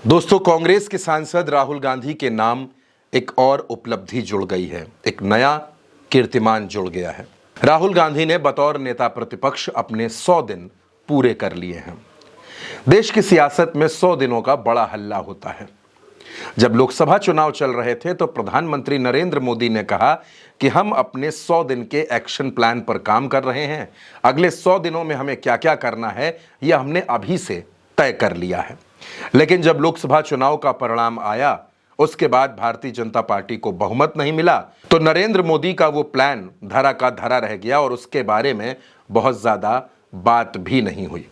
दोस्तों, कांग्रेस के सांसद राहुल गांधी के नाम एक और उपलब्धि जुड़ गई है। एक नया कीर्तिमान जुड़ गया है। राहुल गांधी ने बतौर नेता प्रतिपक्ष अपने 100 दिन पूरे कर लिए हैं। देश की सियासत में 100 दिनों का बड़ा हल्ला होता है। जब लोकसभा चुनाव चल रहे थे तो प्रधानमंत्री नरेंद्र मोदी ने कहा कि हम अपने 100 दिन के एक्शन प्लान पर काम कर रहे हैं। अगले 100 दिनों में हमें क्या क्या करना है, यह हमने अभी से तय कर लिया है। लेकिन जब लोकसभा चुनाव का परिणाम आया, उसके बाद भारतीय जनता पार्टी को बहुमत नहीं मिला, तो नरेंद्र मोदी का वो प्लान धरा का धरा रह गया और उसके बारे में बहुत ज्यादा बात भी नहीं हुई।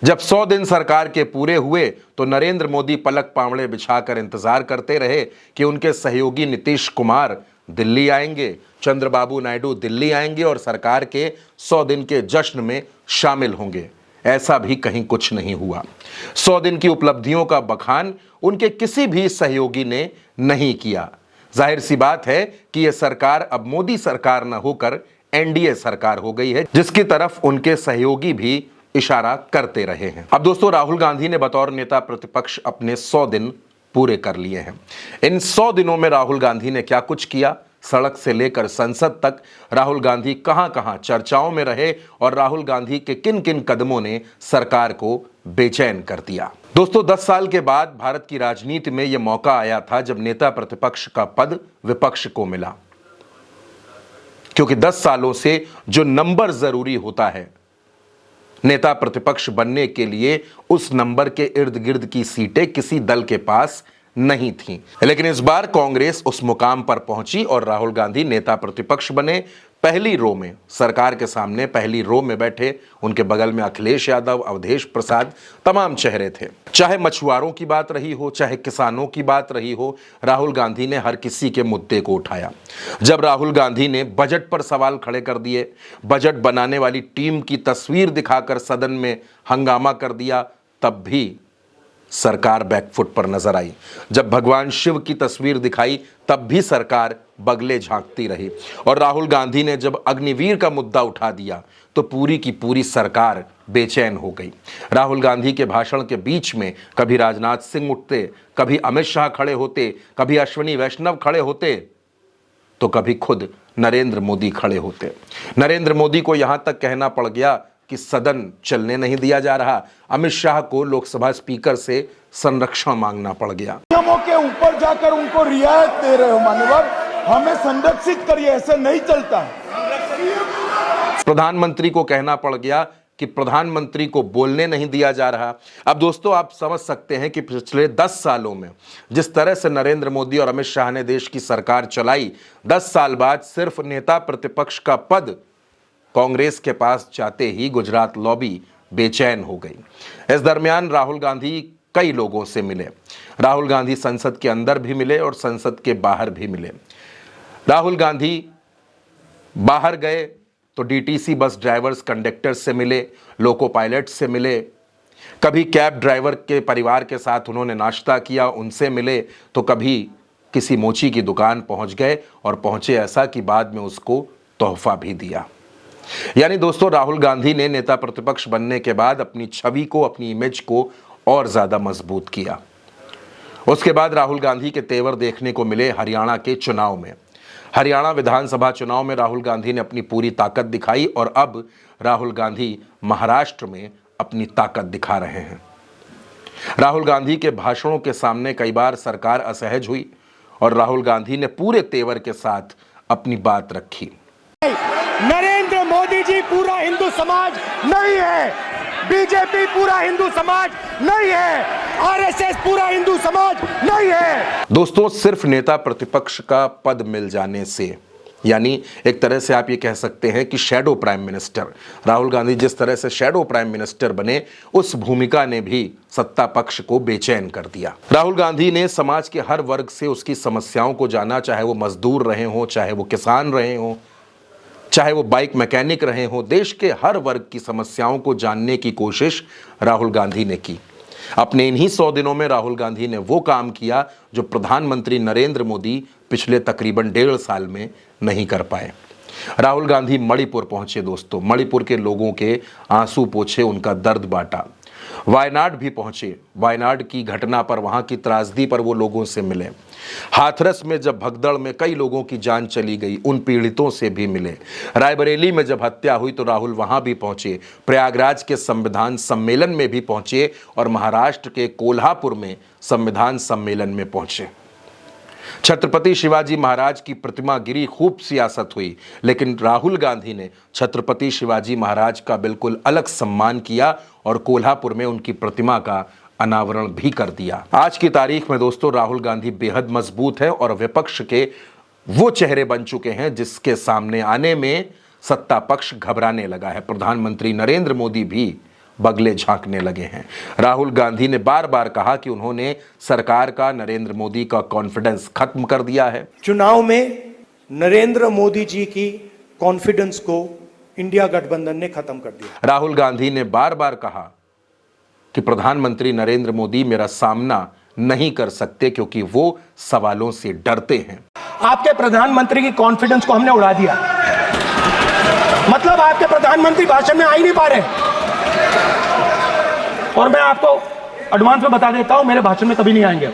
जब 100 दिन सरकार के पूरे हुए तो नरेंद्र मोदी पलक पावड़े बिछाकर इंतजार करते रहे कि उनके सहयोगी नीतीश कुमार दिल्ली आएंगे, चंद्रबाबू नायडू दिल्ली आएंगे और सरकार के 100 दिन के जश्न में शामिल होंगे। ऐसा भी कहीं कुछ नहीं हुआ। 100 दिन की उपलब्धियों का बखान उनके किसी भी सहयोगी ने नहीं किया। जाहिर सी बात है कि यह सरकार अब मोदी सरकार न होकर एनडीए सरकार हो गई है, जिसकी तरफ उनके सहयोगी भी इशारा करते रहे हैं। अब दोस्तों, राहुल गांधी ने बतौर नेता प्रतिपक्ष अपने 100 दिन पूरे कर लिए हैं। इन 100 दिनों में राहुल गांधी ने क्या कुछ किया, सड़क से लेकर संसद तक राहुल गांधी कहां कहां चर्चाओं में रहे और राहुल गांधी के किन किन कदमों ने सरकार को बेचैन कर दिया। दोस्तों, 10 साल के बाद भारत की राजनीति में यह मौका आया था जब नेता प्रतिपक्ष का पद विपक्ष को मिला, क्योंकि 10 सालों से जो नंबर जरूरी होता है नेता प्रतिपक्ष बनने के लिए, उस नंबर के इर्द गिर्द की सीटें किसी दल के पास नहीं थी। लेकिन इस बार कांग्रेस उस मुकाम पर पहुंची और राहुल गांधी नेता प्रतिपक्ष बने। पहली रो में, सरकार के सामने पहली रो में बैठे। उनके बगल में अखिलेश यादव, अवधेश प्रसाद, तमाम चेहरे थे। चाहे मछुआरों की बात रही हो, चाहे किसानों की बात रही हो, राहुल गांधी ने हर किसी के मुद्दे को उठाया। जब राहुल गांधी ने बजट पर सवाल खड़े कर दिए, बजट बनाने वाली टीम की तस्वीर दिखाकर सदन में हंगामा कर दिया, तब भी सरकार बैकफुट पर नजर आई। जब भगवान शिव की तस्वीर दिखाई, तब भी सरकार बगले झांकती रही। और राहुल गांधी ने जब अग्निवीर का मुद्दा उठा दिया तो पूरी की पूरी सरकार बेचैन हो गई। राहुल गांधी के भाषण के बीच में कभी राजनाथ सिंह उठते, कभी अमित शाह खड़े होते, कभी अश्विनी वैष्णव खड़े होते, तो कभी खुद नरेंद्र मोदी खड़े होते। नरेंद्र मोदी को यहां तक कहना पड़ गया कि सदन चलने नहीं दिया जा रहा। अमित शाह को लोकसभा स्पीकर से संरक्षण मांगना पड़ गया। नियमों के ऊपर जाकर उनको रियायत दे रहे हो माननीय, हमें संरक्षित करिए, ऐसे नहीं चलता है। प्रधानमंत्री को कहना पड़ गया कि प्रधानमंत्री को बोलने नहीं दिया जा रहा। अब दोस्तों, आप समझ सकते हैं कि पिछले 10 सालों में जिस तरह से नरेंद्र मोदी और अमित शाह ने देश की सरकार चलाई, 10 साल बाद सिर्फ नेता प्रतिपक्ष का पद कांग्रेस के पास जाते ही गुजरात लॉबी बेचैन हो गई। इस दरमियान राहुल गांधी कई लोगों से मिले। राहुल गांधी संसद के अंदर भी मिले और संसद के बाहर भी मिले। राहुल गांधी बाहर गए तो डीटीसी बस ड्राइवर्स, कंडक्टर्स से मिले, लोको पायलट से मिले। कभी कैब ड्राइवर के परिवार के साथ उन्होंने नाश्ता किया, उनसे मिले। तो कभी किसी मोची की दुकान पहुंच गए और पहुंचे ऐसा कि बाद में उसको तोहफा भी दिया। यानी दोस्तों, राहुल गांधी ने नेता प्रतिपक्ष बनने के बाद अपनी छवि को, अपनी इमेज को और ज्यादा मजबूत किया। उसके बाद राहुल गांधी के तेवर देखने को मिले हरियाणा के चुनाव में। हरियाणा विधानसभा चुनाव में राहुल गांधी ने अपनी पूरी ताकत दिखाई और अब राहुल गांधी महाराष्ट्र में अपनी ताकत दिखा रहे हैं। राहुल गांधी के भाषणों के सामने कई बार सरकार असहज हुई और राहुल गांधी ने पूरे तेवर के साथ अपनी बात रखी। नरेंद्र मोदी जी पूरा हिंदू समाज नहीं है, बीजेपी पूरा हिंदू समाज नहीं है, आरएसएस पूरा हिंदू समाज नहीं है। दोस्तों, सिर्फ नेता प्रतिपक्ष का पद मिल जाने से, यानी एक तरह से आप ये कह सकते हैं कि shadow prime minister, Rahul Gandhi जिस तरह से शैडो प्राइम मिनिस्टर बने, उस भूमिका ने भी सत्ता पक्ष को बेचैन कर दिया। राहुल गांधी ने समाज के हर वर्ग से उसकी समस्याओं को जाना, चाहे वो मजदूर रहे हों, चाहे वो किसान रहे हों, चाहे वो बाइक मैकेनिक रहे हों। देश के हर वर्ग की समस्याओं को जानने की कोशिश राहुल गांधी ने की। अपने इन्हीं 100 दिनों में राहुल गांधी ने वो काम किया जो प्रधानमंत्री नरेंद्र मोदी पिछले तकरीबन 1.5 साल में नहीं कर पाए। राहुल गांधी मणिपुर पहुंचे। दोस्तों, मणिपुर के लोगों के आंसू पोंछे, उनका दर्द बांटा। वायनाड भी पहुंचे। वायनाड की घटना पर, वहां की त्रासदी पर वो लोगों से मिले। हाथरस में जब भगदड़ में कई लोगों की जान चली गई, उन पीड़ितों से भी मिले। रायबरेली में जब हत्या हुई तो राहुल वहां भी पहुंचे। प्रयागराज के संविधान सम्मेलन में भी पहुंचे और महाराष्ट्र के कोल्हापुर में संविधान सम्मेलन में पहुंचे। छत्रपति शिवाजी महाराज की प्रतिमा गिरी, खूब सियासत हुई, लेकिन राहुल गांधी ने छत्रपति शिवाजी महाराज का बिल्कुल अलग सम्मान किया और कोल्हापुर में उनकी प्रतिमा का अनावरण भी कर दिया। आज की तारीख में दोस्तों राहुल गांधी बेहद मजबूत है और विपक्ष के वो चेहरे बन चुके हैं जिसके सामने आने में सत्ता पक्ष घबराने लगा है। प्रधानमंत्री नरेंद्र मोदी भी बगले झांकने लगे हैं। राहुल गांधी ने बार बार कहा कि उन्होंने सरकार का, नरेंद्र मोदी का कॉन्फिडेंस खत्म कर दिया है। चुनाव में नरेंद्र मोदी जी की कॉन्फिडेंस को इंडिया गठबंधन ने खत्म कर दिया। राहुल गांधी ने बार बार कहा कि प्रधानमंत्री नरेंद्र मोदी मेरा सामना नहीं कर सकते क्योंकि वो सवालों से डरते हैं। आपके प्रधानमंत्री की कॉन्फिडेंस को हमने उड़ा दिया। मतलब आपके प्रधानमंत्री भाषण में आ ही नहीं पा रहे। और मैं आपको एडवांस में बता देता हूं, मेरे भाषण में कभी नहीं आएंगे।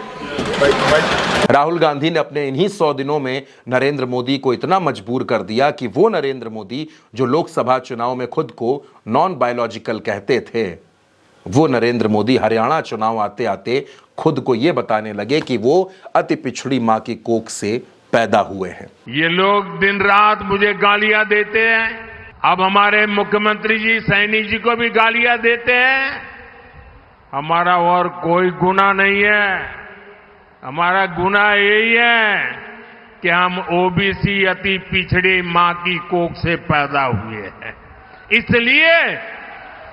राहुल गांधी ने अपने इन्हीं 100 दिनों में नरेंद्र मोदी को इतना मजबूर कर दिया कि वो नरेंद्र मोदी जो लोकसभा चुनाव में खुद को नॉन बायोलॉजिकल कहते थे, वो नरेंद्र मोदी हरियाणा चुनाव आते आते खुद को ये बताने लगे कि वो अति पिछड़ी मां की कोख से पैदा हुए हैं। ये लोग दिन रात मुझे गालियां देते हैं। अब हमारे मुख्यमंत्री जी, सैनी जी को भी गालियां देते हैं। हमारा और कोई गुनाह नहीं है। हमारा गुनाह यही है कि हम ओबीसी अति पिछड़ी मां की कोख से पैदा हुए हैं,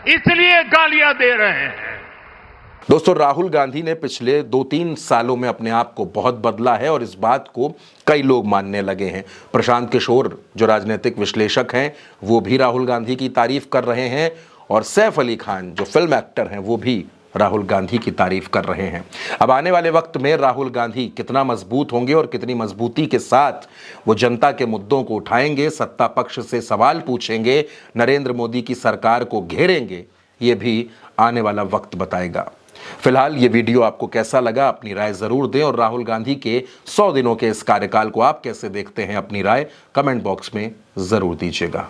इसलिए गालियां दे रहे हैं। दोस्तों राहुल गांधी ने पिछले 2-3 सालों में अपने आप को बहुत बदला है और इस बात को कई लोग मानने लगे हैं। प्रशांत किशोर जो राजनीतिक विश्लेषक हैं वो भी राहुल गांधी की तारीफ कर रहे हैं और सैफ अली खान जो फिल्म एक्टर हैं वो भी राहुल गांधी की तारीफ कर रहे हैं। अब आने वाले वक्त में राहुल गांधी कितना मजबूत होंगे और कितनी मजबूती के साथ वो जनता के मुद्दों को उठाएंगे, सत्ता पक्ष से सवाल पूछेंगे, नरेंद्र मोदी की सरकार को घेरेंगे, ये भी आने वाला वक्त बताएगा। फिलहाल ये वीडियो आपको कैसा लगा, अपनी राय जरूर दें और राहुल गांधी के 100 दिनों के इस कार्यकाल को आप कैसे देखते हैं, अपनी राय कमेंट बॉक्स में जरूर दीजिएगा।